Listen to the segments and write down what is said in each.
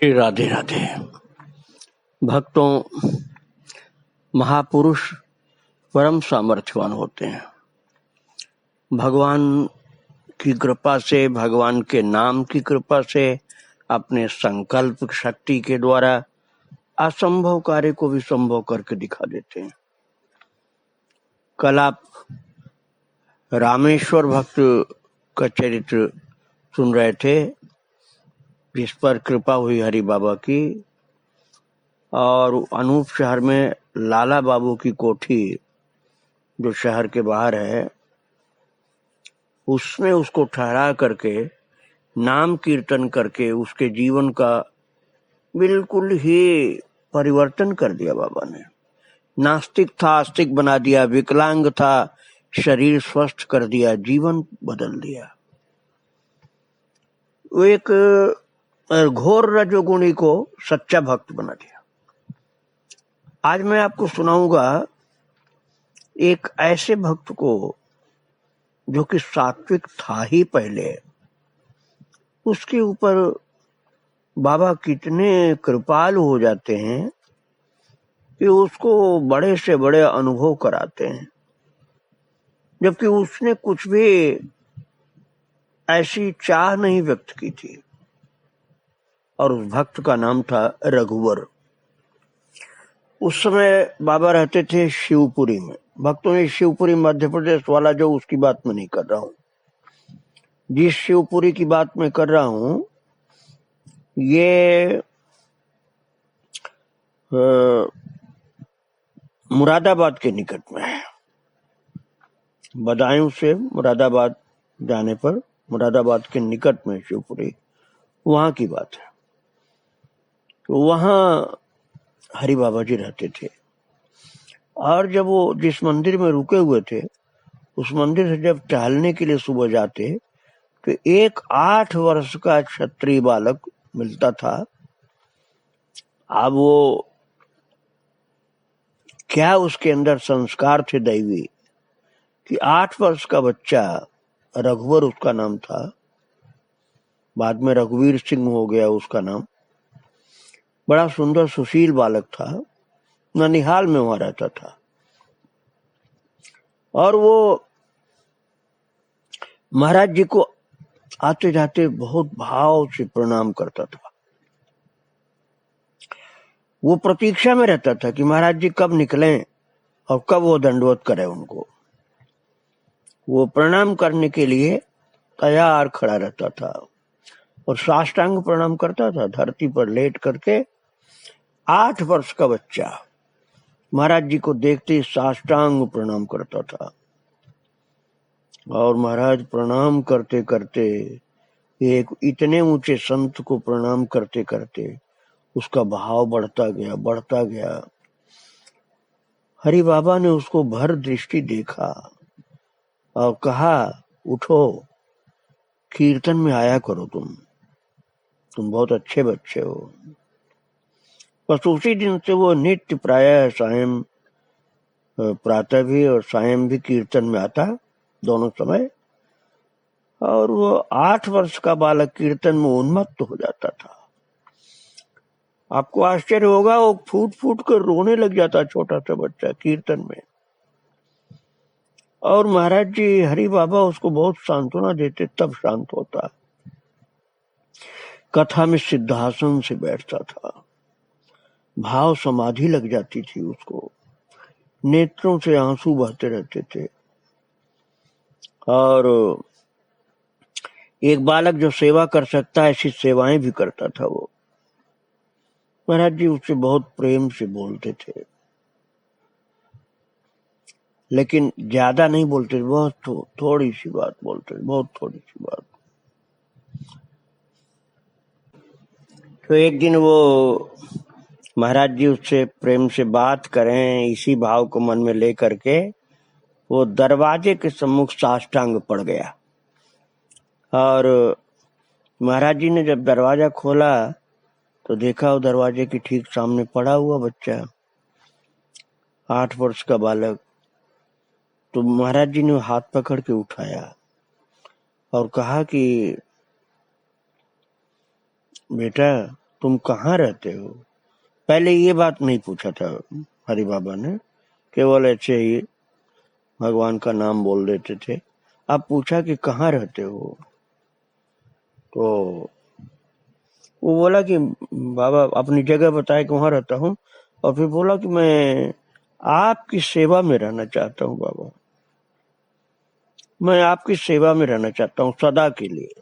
श्री राधे राधे। भक्तों, महापुरुष परम सामर्थ्यवान होते हैं। भगवान की कृपा से, भगवान के नाम की कृपा से, अपने संकल्प शक्ति के द्वारा असंभव कार्य को भी संभव करके दिखा देते हैं। कल आप रामेश्वर भक्त का चरित्र सुन रहे थे, जिस पर कृपा हुई हरि बाबा की, और अनूप शहर में लाला बाबू की कोठी जो शहर के बाहर है, उसमें उसको ठहरा करके नाम कीर्तन करके उसके जीवन का बिल्कुल ही परिवर्तन कर दिया बाबा ने। नास्तिक था, आस्तिक बना दिया, विकलांग था, शरीर स्वस्थ कर दिया, जीवन बदल दिया। वो एक घोर रजोगुणी को सच्चा भक्त बना दिया। आज मैं आपको सुनाऊंगा एक ऐसे भक्त को जो कि सात्विक था ही पहले, उसके ऊपर बाबा कितने कृपालु हो जाते हैं कि उसको बड़े से बड़े अनुभव कराते हैं, जबकि उसने कुछ भी ऐसी चाह नहीं व्यक्त की थी। और उस भक्त का नाम था रघुवर। उस समय बाबा रहते थे शिवपुरी में। भक्तों, ने शिवपुरी मध्य प्रदेश वाला जो, उसकी बात मैं नहीं कर रहा हूं। जिस शिवपुरी की बात मैं कर रहा हूं, ये मुरादाबाद के निकट में है। बदायूं से मुरादाबाद जाने पर मुरादाबाद के निकट में शिवपुरी, वहां की बात है। तो वहां हरि बाबा जी रहते थे। और जब वो जिस मंदिर में रुके हुए थे, उस मंदिर से जब टहलने के लिए सुबह जाते, तो एक 8 वर्ष का क्षत्रिय बालक मिलता था। अब वो क्या उसके अंदर संस्कार थे दैवी कि 8 वर्ष का बच्चा, रघुवर उसका नाम था, बाद में रघुवीर सिंह हो गया उसका नाम। बड़ा सुंदर सुशील बालक था, ननिहाल में वहां रहता था। और वो महाराज जी को आते जाते बहुत भाव से प्रणाम करता था। वो प्रतीक्षा में रहता था कि महाराज जी कब निकलें और कब वो दंडवत करे उनको। वो प्रणाम करने के लिए तैयार खड़ा रहता था और साष्टांग प्रणाम करता था, धरती पर लेट करके। 8 वर्ष का बच्चा महाराज जी को देखते ही साष्टांग प्रणाम करता था। और महाराज प्रणाम करते करते, एक इतने ऊंचे संत को प्रणाम करते करते उसका भाव बढ़ता गया। हरि बाबा ने उसको भर दृष्टि देखा और कहा, उठो, कीर्तन में आया करो, तुम बहुत अच्छे बच्चे हो। बस उसी दिन से वो नित्य प्रायः सायं, प्रातः भी और सायं भी कीर्तन में आता, दोनों समय। और वो 8 वर्ष का बालक कीर्तन में उन्मत्त हो जाता था। आपको आश्चर्य होगा, वो फूट फूट कर रोने लग जाता, छोटा सा बच्चा कीर्तन में। और महाराज जी हरि बाबा उसको बहुत सांत्वना देते, तब शांत होता। कथा में सिद्धासन से बैठता था, भाव समाधि लग जाती थी उसको, नेत्रों से आंसू बहते रहते थे। और एक बालक जो सेवा कर सकता है, ऐसी सेवाएं भी करता था वो। महाराज जी उससे बहुत प्रेम से बोलते थे, लेकिन ज्यादा नहीं बोलते, बहुत थोड़ी सी बात बोलते, बहुत थोड़ी सी बात। तो एक दिन वो महाराज जी उससे प्रेम से बात करें, इसी भाव को मन में ले करके वो दरवाजे के सम्मुख साष्टांग पड़ गया। और महाराज जी ने जब दरवाजा खोला तो देखा वो दरवाजे के ठीक सामने पड़ा हुआ बच्चा, 8 वर्ष का बालक। तो महाराज जी ने हाथ पकड़ के उठाया और कहा कि बेटा, तुम कहाँ रहते हो? पहले ये बात नहीं पूछा था हरि बाबा ने, केवल ऐसे ही भगवान का नाम बोल देते थे। अब पूछा कि कहाँ रहते हो, तो वो बोला कि बाबा अपनी जगह बताए कि वहां रहता हूँ, और फिर बोला कि मैं आपकी सेवा में रहना चाहता हूँ बाबा, मैं आपकी सेवा में रहना चाहता हूँ सदा के लिए।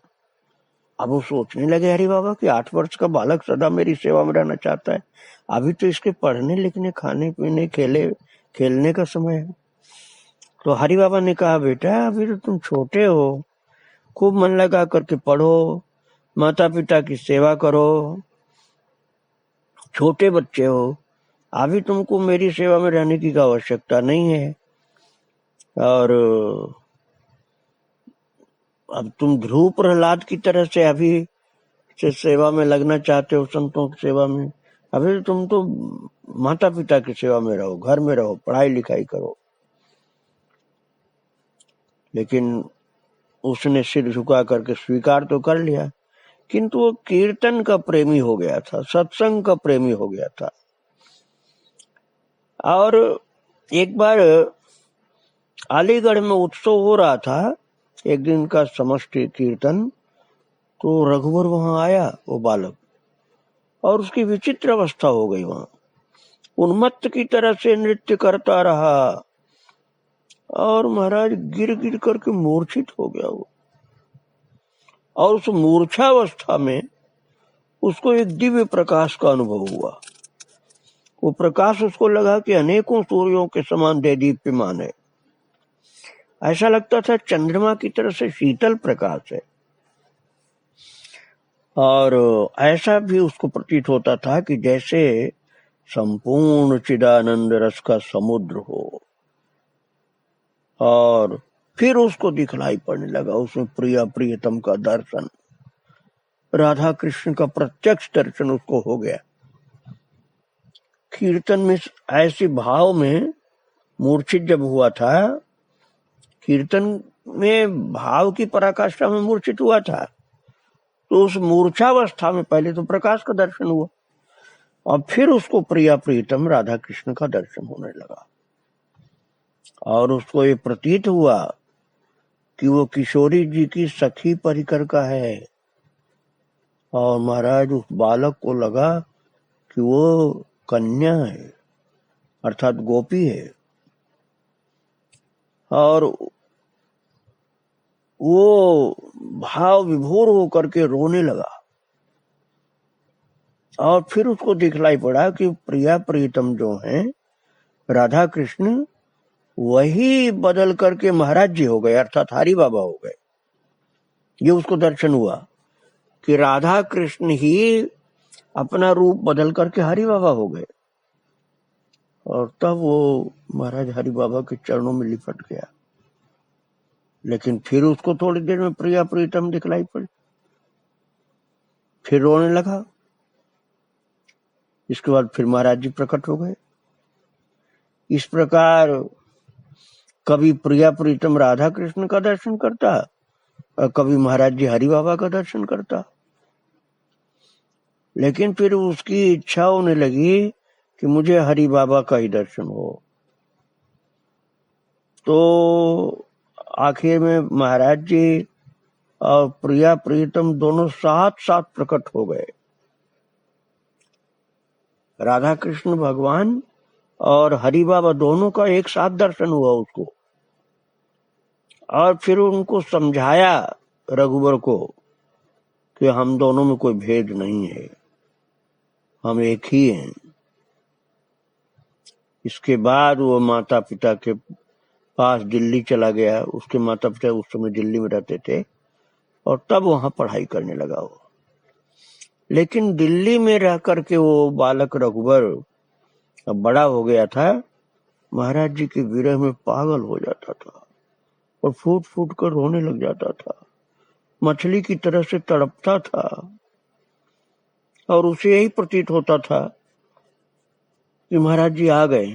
अब वो सोचने लगे हरि बाबा कि 8 वर्ष का बालक सदा मेरी सेवा में रहना चाहता है, अभी तो इसके पढ़ने लिखने खाने पीने खेलने का समय है। तो हरि बाबा ने कहा बेटा अभी तो तुम छोटे हो, खूब मन लगा करके पढ़ो, माता पिता की सेवा करो, छोटे बच्चे हो, अभी तुमको मेरी सेवा में रहने की आवश्यकता नहीं है। और अब तुम ध्रुव प्रहलाद की तरह से अभी से सेवा में लगना चाहते हो, संतों की सेवा में, अभी तुम तो माता पिता की सेवा में रहो, घर में रहो, पढ़ाई लिखाई करो। लेकिन उसने सिर झुका करके स्वीकार तो कर लिया, किंतु वो कीर्तन का प्रेमी हो गया था, सत्संग का प्रेमी हो गया था। और एक बार अलीगढ़ में उत्सव हो रहा था, एक दिन का समष्टि कीर्तन, तो रघुवर वहां आया वो बालक, और उसकी विचित्र अवस्था हो गई, वहां उन्मत्त की तरह से नृत्य करता रहा, और महाराज गिर गिर करके मूर्छित हो गया वो। और उस मूर्छावस्था में उसको एक दिव्य प्रकाश का अनुभव हुआ। वो प्रकाश उसको लगा कि अनेकों सूर्यों के समान देदीप्यमान है, ऐसा लगता था चंद्रमा की तरह से शीतल प्रकाश है। और ऐसा भी उसको प्रतीत होता था कि जैसे संपूर्ण चिदानंद रस का समुद्र हो। और फिर उसको दिखलाई पड़ने लगा, उसमें प्रिया प्रियतम का दर्शन, राधा कृष्ण का प्रत्यक्ष दर्शन उसको हो गया। कीर्तन में ऐसे भाव में मूर्छित जब हुआ था, कीर्तन में भाव की पराकाष्ठा में मूर्छित हुआ था, तो उस मूर्छावस्था में पहले तो प्रकाश का दर्शन हुआ, और फिर उसको प्रिया प्रीतम राधा कृष्ण का दर्शन होने लगा। और उसको ये प्रतीत हुआ कि वो किशोरी जी की सखी परिकर का है। और महाराज उस बालक को लगा कि वो कन्या है, अर्थात गोपी है। और वो भाव विभोर होकर के रोने लगा। और फिर उसको दिखलाई पड़ा कि प्रिया प्रीतम जो हैं राधा कृष्ण, वही बदल करके महाराज जी हो गए, अर्थात हरि बाबा हो गए। ये उसको दर्शन हुआ कि राधा कृष्ण ही अपना रूप बदल करके हरि बाबा हो गए। और तब वो महाराज हरि बाबा के चरणों में लिपट गया। लेकिन फिर उसको थोड़ी देर में प्रिया प्रीतम दिखलाई पड़ी, फिर रोने लगा। इसके बाद फिर महाराज जी प्रकट हो गए। इस प्रकार कभी प्रिया प्रीतम राधा कृष्ण का दर्शन करता, और कभी महाराज जी हरि बाबा का दर्शन करता। लेकिन फिर उसकी इच्छा होने लगी कि मुझे हरि बाबा का ही दर्शन हो। तो आखिर में महाराज जी और प्रिया प्रीतम दोनों साथ साथ प्रकट हो गए। राधा कृष्ण भगवान और हरि बाबा दोनों का एक साथ दर्शन हुआ उसको। और फिर उनको समझाया रघुवर को कि हम दोनों में कोई भेद नहीं है, हम एक ही हैं। इसके बाद वो माता पिता के पास दिल्ली चला गया। उसके माता पिता उस समय दिल्ली में रहते थे, और तब वहां पढ़ाई करने लगा वो। लेकिन दिल्ली में रह करके वो बालक रघुवर अब बड़ा हो गया था, महाराज जी के विरह में पागल हो जाता था और फूट फूट कर रोने लग जाता था, मछली की तरह से तड़पता था। और उसे यही प्रतीत होता था कि महाराज जी आ गए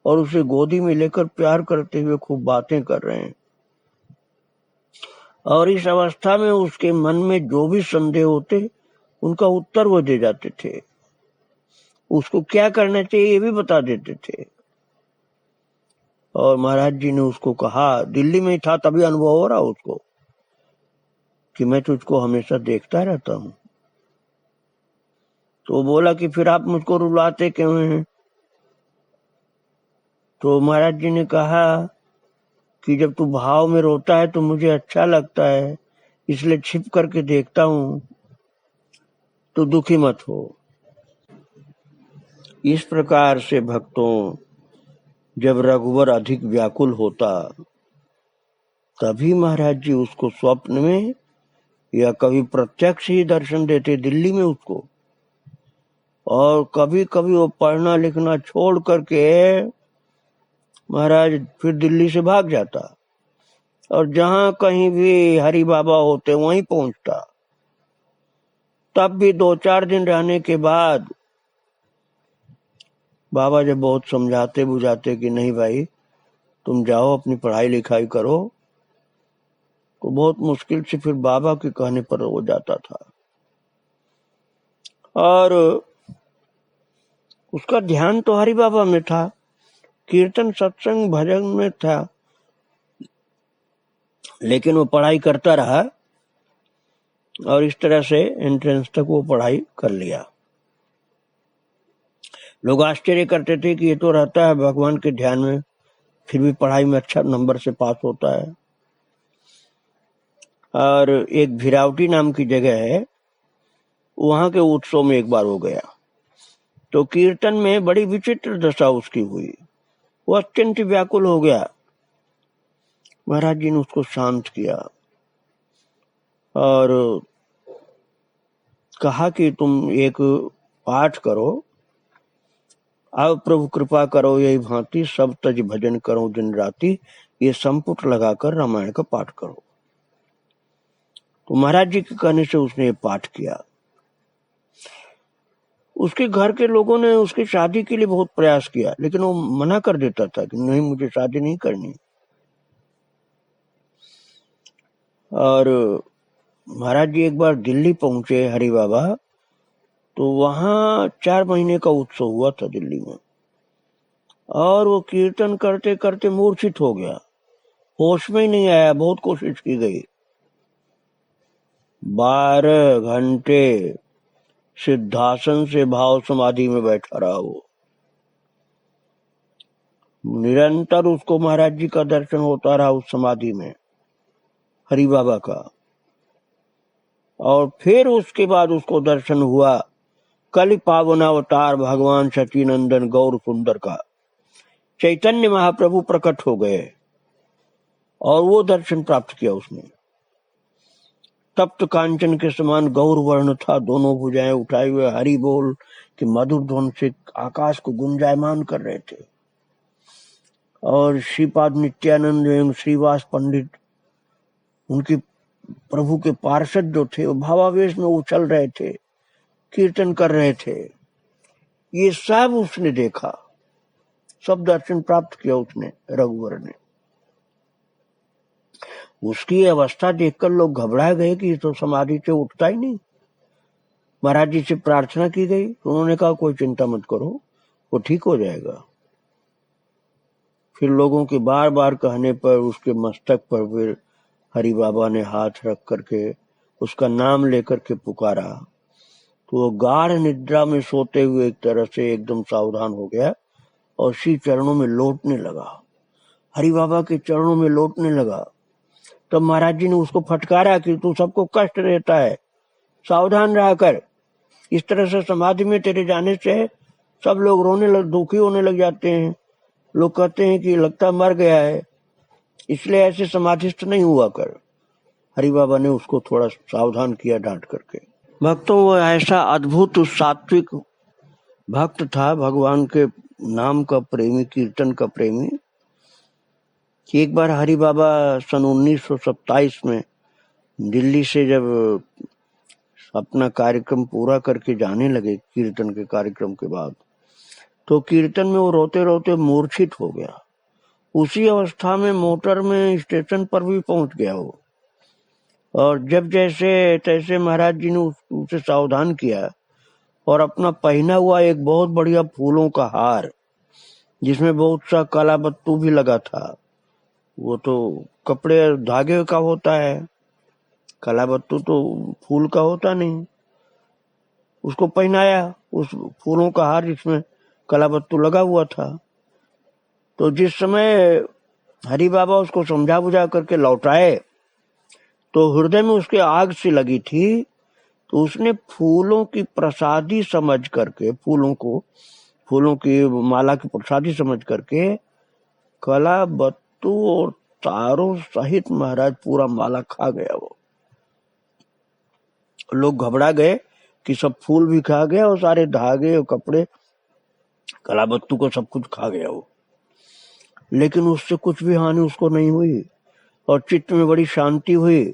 और उसे गोदी में लेकर प्यार करते हुए खूब बातें कर रहे हैं। और इस अवस्था में उसके मन में जो भी संदेह होते उनका उत्तर वो दे जाते थे, उसको क्या करना चाहिए ये भी बता देते थे। और महाराज जी ने उसको कहा, दिल्ली में ही था तभी अनुभव हो रहा उसको, कि मैं तुझको हमेशा देखता रहता हूं। तो बोला कि फिर आप मुझको रुलाते क्यों हैं? तो महाराज जी ने कहा कि जब तू भाव में रोता है तो मुझे अच्छा लगता है, इसलिए छिप करके देखता हूं, तो दुखी मत हो। इस प्रकार से भक्तों, जब रघुवर अधिक व्याकुल होता तभी महाराज जी उसको स्वप्न में या कभी प्रत्यक्ष ही दर्शन देते दिल्ली में उसको, और कभी कभी वो पढ़ना लिखना छोड़ करके महाराज फिर दिल्ली से भाग जाता, और जहां कहीं भी हरि बाबा होते वहीं पहुंचता। तब भी 2-4 दिन रहने के बाद बाबा जब बहुत समझाते बुझाते कि नहीं भाई तुम जाओ अपनी पढ़ाई लिखाई करो, तो बहुत मुश्किल से फिर बाबा के कहने पर वो जाता था। और उसका ध्यान तो हरि बाबा में था, कीर्तन सत्संग भजन में था, लेकिन वो पढ़ाई करता रहा, और इस तरह से एंट्रेंस तक वो पढ़ाई कर लिया। लोग आश्चर्य करते थे कि ये तो रहता है भगवान के ध्यान में, फिर भी पढ़ाई में अच्छा नंबर से पास होता है। और एक भिरावटी नाम की जगह है, वहां के उत्सव में एक बार हो गया, तो कीर्तन में बड़ी विचित्र दशा उसकी हुई, वो अत्यंत व्याकुल हो गया। महाराज जी ने उसको शांत किया और कहा कि तुम एक पाठ करो, अब प्रभु कृपा करो यही भांति, सब तज भजन करो दिन राति, ये संपुट लगाकर रामायण का पाठ करो। तो महाराज जी के कहने से उसने ये पाठ किया। उसके घर के लोगों ने उसकी शादी के लिए बहुत प्रयास किया, लेकिन वो मना कर देता था कि नहीं मुझे शादी नहीं करनी। और महाराज जी एक बार दिल्ली पहुंचे हरि बाबा, तो वहां 4 महीने का उत्सव हुआ था दिल्ली में, और वो कीर्तन करते करते मूर्छित हो गया, होश में ही नहीं आया, बहुत कोशिश की गई। 12 घंटे सिद्धासन से भाव समाधि में बैठा रहा वो, निरंतर उसको महाराज जी का दर्शन होता रहा उस समाधि में, हरि बाबा का। और फिर उसके बाद उसको दर्शन हुआ कलि पावनावतार भगवान सचिनंदन गौर सुंदर का, चैतन्य महाप्रभु प्रकट हो गए, और वो दर्शन प्राप्त किया उसने। तप्त कांचन के समान गौर वर्ण था, दोनों भुजाएं उठाए हुए हरि बोल के मधुर ध्वन से आकाश को गुंजायमान कर रहे थे। और श्रीपाद नित्यानंद एवं श्रीवास पंडित, उनकी प्रभु के पार्षद जो थे, वो भावावेश में उछल रहे थे, कीर्तन कर रहे थे। ये सब उसने देखा, सब दर्शन प्राप्त किया उसने, रघुवर ने। उसकी अवस्था देखकर लोग घबरा गए कि तो समाधि से उठता ही नहीं। महाराज जी से प्रार्थना की गई, तो उन्होंने कहा कोई चिंता मत करो, वो ठीक हो जाएगा। फिर लोगों के बार बार कहने पर उसके मस्तक पर फिर हरि बाबा ने हाथ रख करके उसका नाम लेकर के पुकारा, तो वो गाढ़ निद्रा में सोते हुए एक तरह से एकदम सावधान हो गया और श्री चरणों में लौटने लगा, हरि बाबा के चरणों में लौटने लगा। तब महाराज जी ने उसको फटकारा कि तू सबको कष्ट देता है, सावधान रहा कर, इस तरह से समाधि में तेरे जाने से सब लोग रोने लग, दुखी होने लग जाते हैं, लोग कहते हैं कि लगता मर गया है, इसलिए ऐसे समाधिस्थ नहीं हुआ कर। हरि बाबा ने उसको थोड़ा सावधान किया डांट करके। भक्तों, वो ऐसा अद्भुत सात्विक भक्त था, भगवान के नाम का प्रेमी, कीर्तन का प्रेमी, कि एक बार हरि बाबा सन 1927 में दिल्ली से जब अपना कार्यक्रम पूरा करके जाने लगे कीर्तन के कार्यक्रम के बाद, तो कीर्तन में वो रोते रोते मूर्छित हो गया। उसी अवस्था में मोटर में स्टेशन पर भी पहुंच गया वो, और जब जैसे तैसे महाराज जी ने उसे सावधान किया और अपना पहना हुआ एक बहुत बढ़िया फूलों का हार, जिसमें बहुत सा काला बत्तू भी लगा था, वो तो कपड़े धागे का होता है, काला बत्तू तो फूल का होता नहीं, उसको पहनाया उस फूलों का हार जिसमें काला बत्तू लगा हुआ था। तो जिस समय हरि बाबा उसको समझा बुझा करके लौटाए तो हृदय में उसके आग सी लगी थी, तो उसने फूलों की प्रसादी समझ करके, फूलों की माला की प्रसादी समझ करके काला बत्तू और तारों सहित महाराज पूरा माला खा गया। वो लोग घबरा गए कि सब फूल भी खा गया और सारे धागे और कपड़े, काला बत्तू को सब कुछ खा गया वो। लेकिन उससे कुछ भी हानि उसको नहीं हुई और चित्त में बड़ी शांति हुई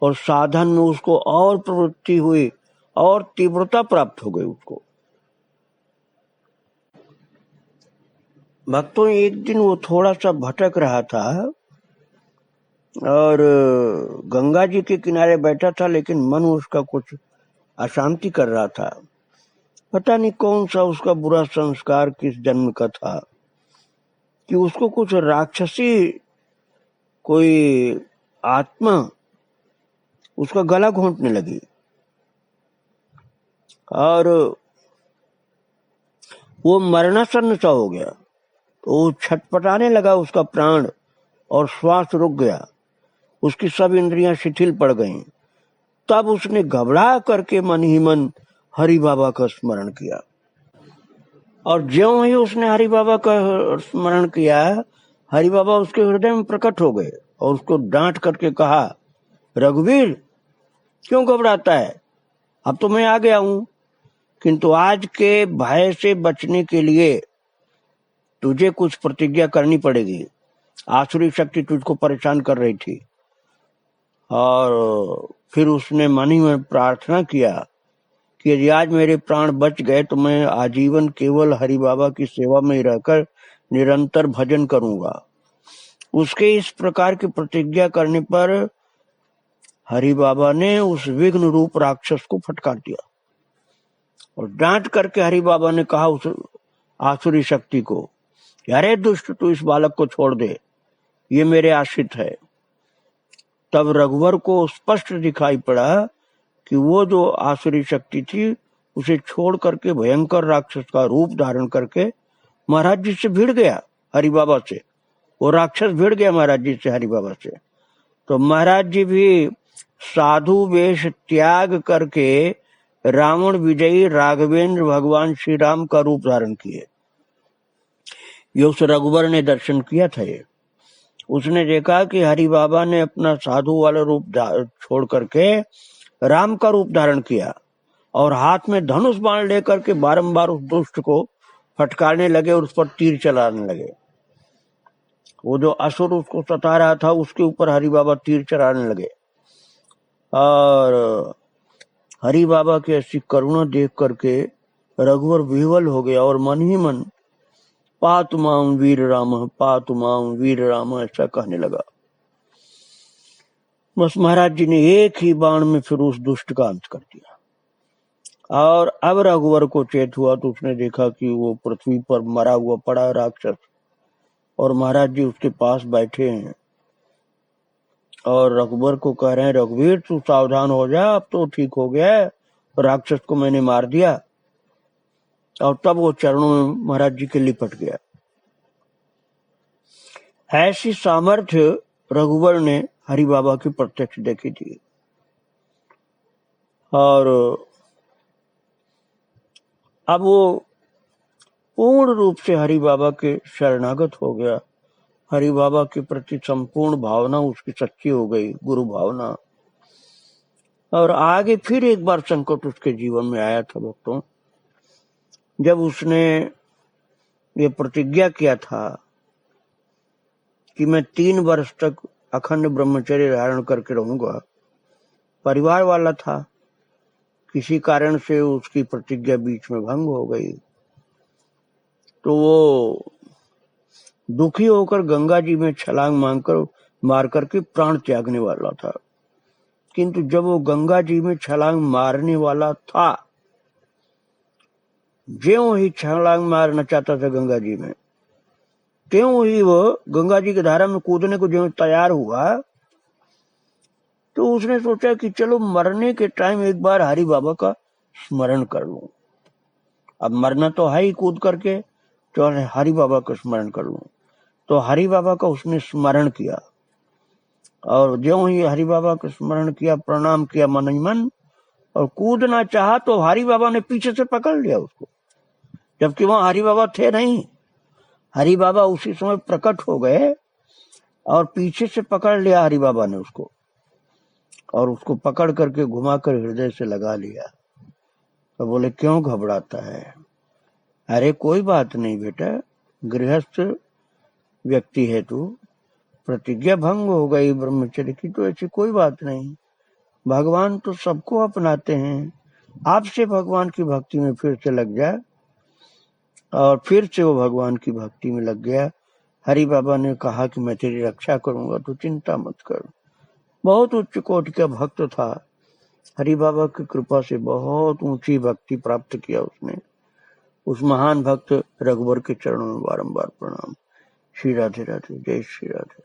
और साधन में उसको और प्रवृत्ति हुई और तीव्रता प्राप्त हो गई उसको। भक्तों, एक दिन वो थोड़ा सा भटक रहा था और गंगा जी के किनारे बैठा था, लेकिन मन उसका कुछ अशांति कर रहा था। पता नहीं कौन सा उसका बुरा संस्कार किस जन्म का था कि उसको कुछ राक्षसी कोई आत्मा उसका गला घोंटने लगी और वो मरणासन्न सा हो गया। तो वो छटपटाने लगा उसका प्राण और श्वास रुक गया, उसकी सब इंद्रियां शिथिल पड़ गईं। तब उसने घबरा करके मन ही मन हरि बाबा का स्मरण किया और ज्यों ही उसने हरि बाबा का स्मरण किया, हरि बाबा उसके हृदय में प्रकट हो गए और उसको डांट करके कहा, रघुवीर क्यों घबराता है, अब तो मैं आ गया हूं, किंतु आज के भय से बचने के लिए तुझे कुछ प्रतिज्ञा करनी पड़ेगी। आसुरी शक्ति तुझको परेशान कर रही थी। और फिर उसने मन ही में प्रार्थना किया कि यदि आज मेरे प्राण बच गए तो मैं आजीवन केवल हरि बाबा की सेवा में ही रहकर निरंतर भजन करूंगा। उसके इस प्रकार की प्रतिज्ञा करने पर हरि बाबा ने उस विघ्न रूप राक्षस को फटकार दिया और डांट करके हरि बाबा ने कहा उस आसुरी शक्ति को, अरे दुष्ट, तू इस बालक को छोड़ दे, ये मेरे आश्रित है। तब रघुवर को स्पष्ट दिखाई पड़ा कि वो जो आसुरी शक्ति थी उसे छोड़ करके भयंकर राक्षस का रूप धारण करके महाराज जी से भिड़ गया, हरि बाबा से। वो राक्षस भिड़ गया महाराज जी से, हरि बाबा से। तो महाराज जी भी साधु वेश त्याग करके रावण विजयी राघवेंद्र भगवान श्री राम का रूप धारण किए। ये उस रघुवर ने दर्शन किया था। ये उसने देखा कि हरि बाबा ने अपना साधु वाला रूप छोड़ करके राम का रूप धारण किया और हाथ में धनुष बाण लेकर के बारंबार उस दुष्ट को फटकारने लगे और उस पर तीर चलाने लगे। वो जो असुर उसको सता रहा था उसके ऊपर हरि बाबा तीर चलाने लगे और हरि बाबा की ऐसी करुणा देख करके रघुवर विह्वल हो गया और मन ही मन पातु माम वीर राम, पातु माम वीर राम ऐसा कहने लगा। बस महाराज जी ने एक ही बाण में फिर उस दुष्ट का अंत कर दिया। और अब रघुवर को चेत हुआ तो उसने देखा कि वो पृथ्वी पर मरा हुआ पड़ा राक्षस और महाराज जी उसके पास बैठे हैं और रघुवर को कह रहे हैं, रघुवीर तू सावधान हो जा, अब तो ठीक हो गया है, राक्षस को मैंने मार दिया। और तब वो चरणों में महाराज जी के लिपट गया। ऐसी सामर्थ्य रघुवर ने हरि बाबा की प्रत्यक्ष देखी थी और अब वो पूर्ण रूप से हरि बाबा के शरणागत हो गया। हरि बाबा के प्रति संपूर्ण भावना उसकी सच्ची हो गई, गुरु भावना। और आगे फिर एक बार संकट उसके जीवन में आया था भक्तों, जब उसने ये प्रतिज्ञा किया था कि मैं 3 वर्ष तक अखंड ब्रह्मचर्य धारण करके रहूंगा। परिवार वाला था, किसी कारण से उसकी प्रतिज्ञा बीच में भंग हो गई तो वो दुखी होकर गंगा जी में छलांग मार करके प्राण त्यागने वाला था। किंतु जब वो गंगा जी में छलांग मारने वाला था, ज्यों ही छलांग मारना चाहता था गंगा जी में, त्यों ही वो गंगा जी की धारा में कूदने को जो तैयार हुआ, तो उसने सोचा कि चलो मरने के टाइम एक बार हरि बाबा का स्मरण कर लूं। अब मरना तो है ही कूद करके, तो हरि बाबा का स्मरण कर लूं। तो हरि बाबा का उसने स्मरण किया, और ज्यों ही हरि बाबा का स्मरण किया, प्रणाम किया मन ही मन, और कूदना चाहा तो हरि बाबा ने पीछे से पकड़ लिया उसको, जबकि वहां हरि बाबा थे नहीं। हरि बाबा उसी समय प्रकट हो गए और पीछे से पकड़ लिया हरि बाबा ने उसको, और उसको पकड़ करके घुमाकर हृदय से लगा लिया। तो बोले क्यों घबराता है? अरे कोई बात नहीं बेटा, गृहस्थ व्यक्ति है तू, प्रतिज्ञा भंग हो गई ब्रह्मचर्य की, तो ऐसी कोई बात नहीं। भगवान तो सबको अपनाते हैं, आपसे भगवान की भक्ति में फिर से लग जा। और फिर से वो भगवान की भक्ति में लग गया। हरि बाबा ने कहा कि मैं तेरी रक्षा करूंगा, तो चिंता मत कर। बहुत उच्च कोटि का भक्त था, हरि बाबा की कृपा से बहुत ऊंची भक्ति प्राप्त किया उसने। उस महान भक्त रघुवर के चरणों में बारंबार प्रणाम। श्री राधे राधे, जय श्री राधे।